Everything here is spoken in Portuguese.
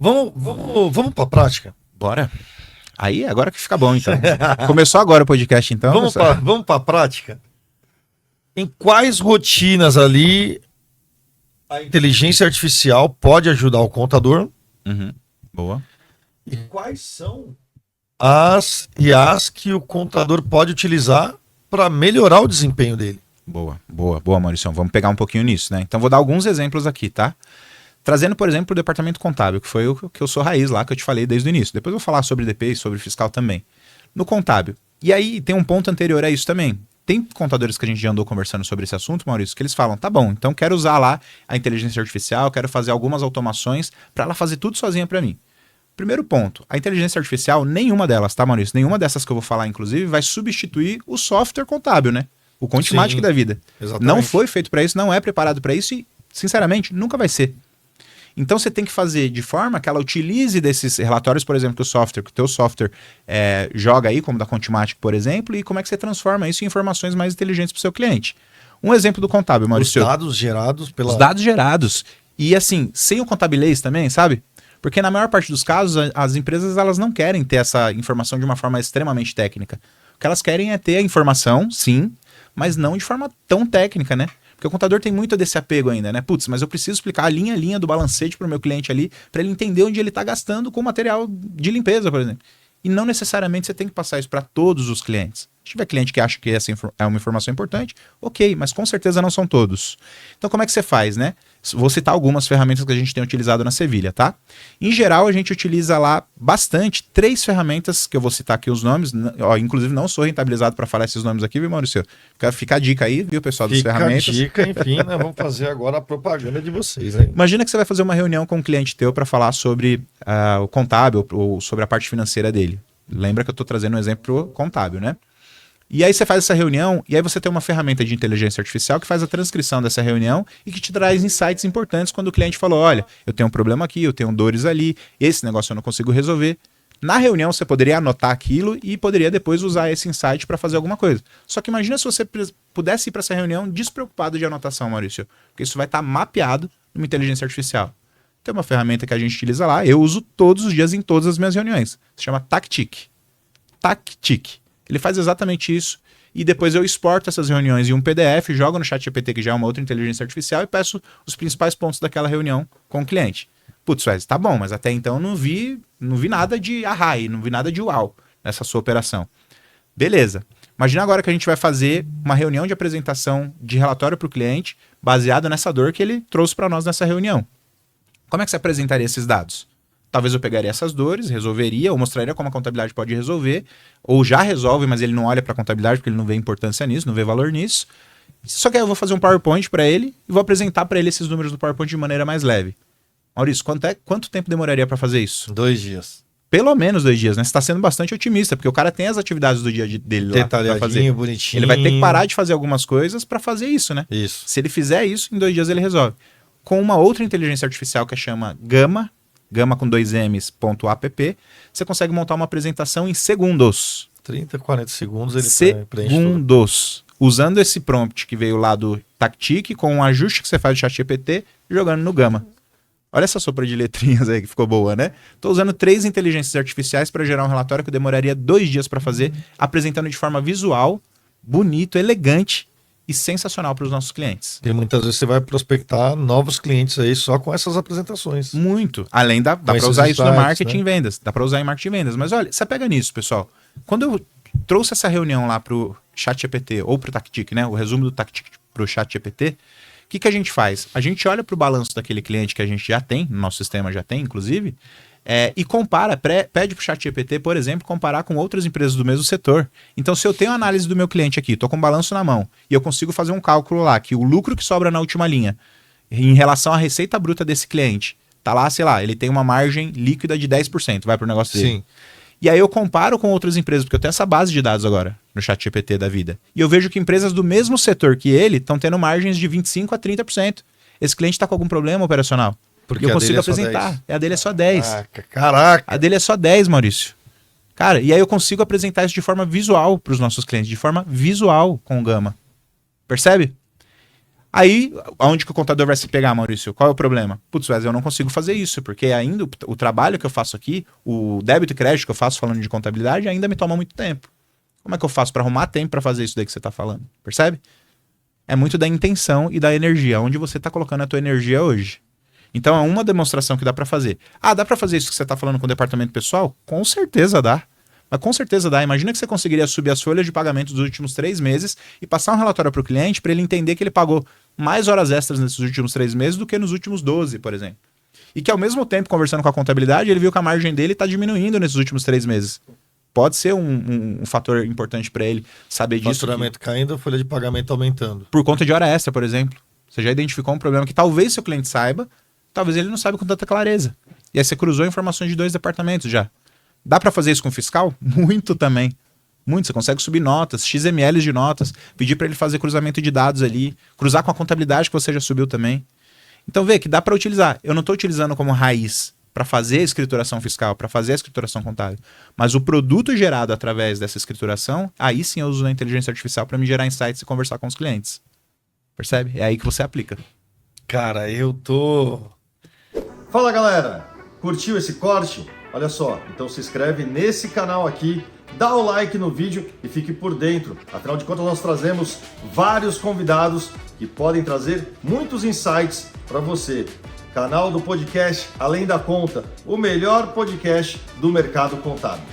Vamos para a prática. Bora. Aí, agora que fica bom, então. Começou agora o podcast, então. Vamos para a prática. Em quais rotinas ali a inteligência artificial pode ajudar o contador? Uhum. Boa. E quais são as IAs que o contador pode utilizar para melhorar o desempenho dele? Boa, Maurício. Vamos pegar um pouquinho nisso, né? Então, vou dar alguns exemplos aqui, tá? Trazendo, por exemplo, o departamento contábil, que foi o que eu sou raiz lá, que eu te falei desde o início. Depois eu vou falar sobre DP e sobre fiscal também. No contábil. E aí, tem um ponto anterior a isso também. Tem contadores que a gente já andou conversando sobre esse assunto, Maurício, que eles falam, tá bom, então quero usar lá a inteligência artificial, quero fazer algumas automações para ela fazer tudo sozinha para mim. Primeiro ponto, a inteligência artificial, nenhuma delas, tá, Maurício? Nenhuma dessas que eu vou falar, inclusive, vai substituir o software contábil, né? O Contimatic da vida. Exatamente. Não foi feito para isso, não é preparado para isso e, sinceramente, nunca vai ser. Então você tem que fazer de forma que ela utilize desses relatórios, por exemplo, que o teu software joga aí, como da Contimatic, por exemplo, e como é que você transforma isso em informações mais inteligentes para o seu cliente. Um exemplo do contábil, Maurício. Os dados gerados Os dados gerados. E assim, sem o contabilês também, sabe? Porque na maior parte dos casos, as empresas elas não querem ter essa informação de uma forma extremamente técnica. O que elas querem é ter a informação, sim, mas não de forma tão técnica, né? Porque o contador tem muito desse apego ainda, né? Putz, mas eu preciso explicar a linha do balancete para o meu cliente ali, para ele entender onde ele está gastando com material de limpeza, por exemplo. E não necessariamente você tem que passar isso para todos os clientes. Se tiver cliente que acha que essa é uma informação importante, ok, mas com certeza não são todos. Então como é que você faz, né? Vou citar algumas ferramentas que a gente tem utilizado na Sevilha, tá? Em geral, a gente utiliza lá bastante 3 ferramentas, que eu vou citar aqui os nomes, inclusive não sou rentabilizado para falar esses nomes aqui, viu, Maurício? Fica a dica aí, viu, pessoal, das ferramentas. Fica a dica, enfim, né? Vamos fazer agora a propaganda de vocês, hein? Imagina que você vai fazer uma reunião com um cliente teu para falar sobre o contábil ou sobre a parte financeira dele. Lembra que eu estou trazendo um exemplo contábil, né? E aí você faz essa reunião, e aí você tem uma ferramenta de inteligência artificial que faz a transcrição dessa reunião e que te traz insights importantes quando o cliente falou, olha, eu tenho um problema aqui, eu tenho dores ali, esse negócio eu não consigo resolver. Na reunião você poderia anotar aquilo e poderia depois usar esse insight para fazer alguma coisa. Só que imagina se você pudesse ir para essa reunião despreocupado de anotação, Maurício, porque isso vai estar mapeado numa inteligência artificial. Tem uma ferramenta que a gente utiliza lá, eu uso todos os dias em todas as minhas reuniões. Se chama Tactic. Tactic. Ele faz exatamente isso e depois eu exporto essas reuniões em um PDF, jogo no ChatGPT, que já é uma outra inteligência artificial, e peço os principais pontos daquela reunião com o cliente. Putz, Wesley, tá bom, mas até então não vi nada de arrai, não vi nada de uau nessa sua operação. Beleza. Imagina agora que a gente vai fazer uma reunião de apresentação de relatório para o cliente, baseado nessa dor que ele trouxe para nós nessa reunião. Como é que você apresentaria esses dados? Talvez eu pegaria essas dores, resolveria, ou mostraria como a contabilidade pode resolver, ou já resolve, mas ele não olha para a contabilidade porque ele não vê importância nisso, não vê valor nisso. Só que aí eu vou fazer um PowerPoint para ele e vou apresentar para ele esses números do PowerPoint de maneira mais leve. Maurício, quanto tempo demoraria para fazer isso? 2 dias. Pelo menos 2 dias, né? Você está sendo bastante otimista, porque o cara tem as atividades do dia dele lá para fazer. Bonitinho. Ele vai ter que parar de fazer algumas coisas para fazer isso, né? Isso. Se ele fizer isso, em 2 dias ele resolve. Com uma outra inteligência artificial que chama Gama com 2 Ms.app, você consegue montar uma apresentação em segundos. 30, 40 segundos ele preenche tudo. Segundos. Usando esse prompt que veio lá do Tactic, com um ajuste que você faz do ChatGPT, jogando no Gama. Olha essa sopa de letrinhas aí que ficou boa, né? Estou usando 3 inteligências artificiais para gerar um relatório que demoraria 2 dias para fazer, apresentando de forma visual, bonito, elegante e sensacional para os nossos clientes. E muitas vezes você vai prospectar novos clientes aí só com essas apresentações. Muito. Além dá para usar isso no marketing e vendas. Dá para usar em marketing e vendas. Mas olha, você pega nisso, pessoal. Quando eu trouxe essa reunião lá para o ChatGPT ou para o Tactic, né? O resumo do Tactic para o ChatGPT, o que a gente faz? A gente olha para o balanço daquele cliente que a gente já tem, no nosso sistema já tem, inclusive, e compara, pede para o ChatGPT, por exemplo, comparar com outras empresas do mesmo setor. Então, se eu tenho a análise do meu cliente aqui, estou com o balanço na mão, e eu consigo fazer um cálculo lá, que o lucro que sobra na última linha, em relação à receita bruta desse cliente, tá lá, sei lá, ele tem uma margem líquida de 10%, vai para o negócio dele. Sim. E aí eu comparo com outras empresas, porque eu tenho essa base de dados agora, no ChatGPT da vida. E eu vejo que empresas do mesmo setor que ele estão tendo margens de 25% a 30%. Esse cliente está com algum problema operacional. Porque eu consigo apresentar. A dele é só 10. Caraca. A dele é só 10, Maurício. Cara, e aí eu consigo apresentar isso de forma visual para os nossos clientes, de forma visual com o Gama. Percebe? Aí, aonde que o contador vai se pegar, Maurício? Qual é o problema? Putz, Wesley, eu não consigo fazer isso, porque ainda o trabalho que eu faço aqui, o débito e crédito que eu faço falando de contabilidade, ainda me toma muito tempo. Como é que eu faço para arrumar tempo para fazer isso daí que você tá falando? Percebe? É muito da intenção e da energia, onde você tá colocando a tua energia hoje. Então é uma demonstração que dá para fazer. Ah, dá para fazer isso que você tá falando com o departamento pessoal? Com certeza dá. Mas com certeza dá. Imagina que você conseguiria subir as folhas de pagamento dos últimos 3 meses e passar um relatório para o cliente para ele entender que ele pagou mais horas extras nesses últimos 3 meses do que nos últimos 12, por exemplo. E que ao mesmo tempo, conversando com a contabilidade, ele viu que a margem dele está diminuindo nesses últimos 3 meses. Pode ser um fator importante para ele saber disso. Faturamento caindo, folha de pagamento aumentando. Por conta de hora extra, por exemplo. Você já identificou um problema que talvez seu cliente saiba, talvez ele não saiba com tanta clareza. E aí você cruzou informações de 2 departamentos já. Dá para fazer isso com o fiscal? Muito também. Muito. Você consegue subir notas, XMLs de notas, pedir para ele fazer cruzamento de dados ali, cruzar com a contabilidade que você já subiu também. Então vê que dá para utilizar. Eu não estou utilizando como raiz para fazer a escrituração fiscal, para fazer a escrituração contábil. Mas o produto gerado através dessa escrituração, aí sim eu uso a inteligência artificial para me gerar insights e conversar com os clientes. Percebe? É aí que você aplica. Cara, eu tô... Fala galera, curtiu esse corte? Olha só, então se inscreve nesse canal aqui, dá o like no vídeo e fique por dentro. Afinal de contas nós trazemos vários convidados que podem trazer muitos insights para você. Canal do podcast Além da Conta, o melhor podcast do mercado contábil.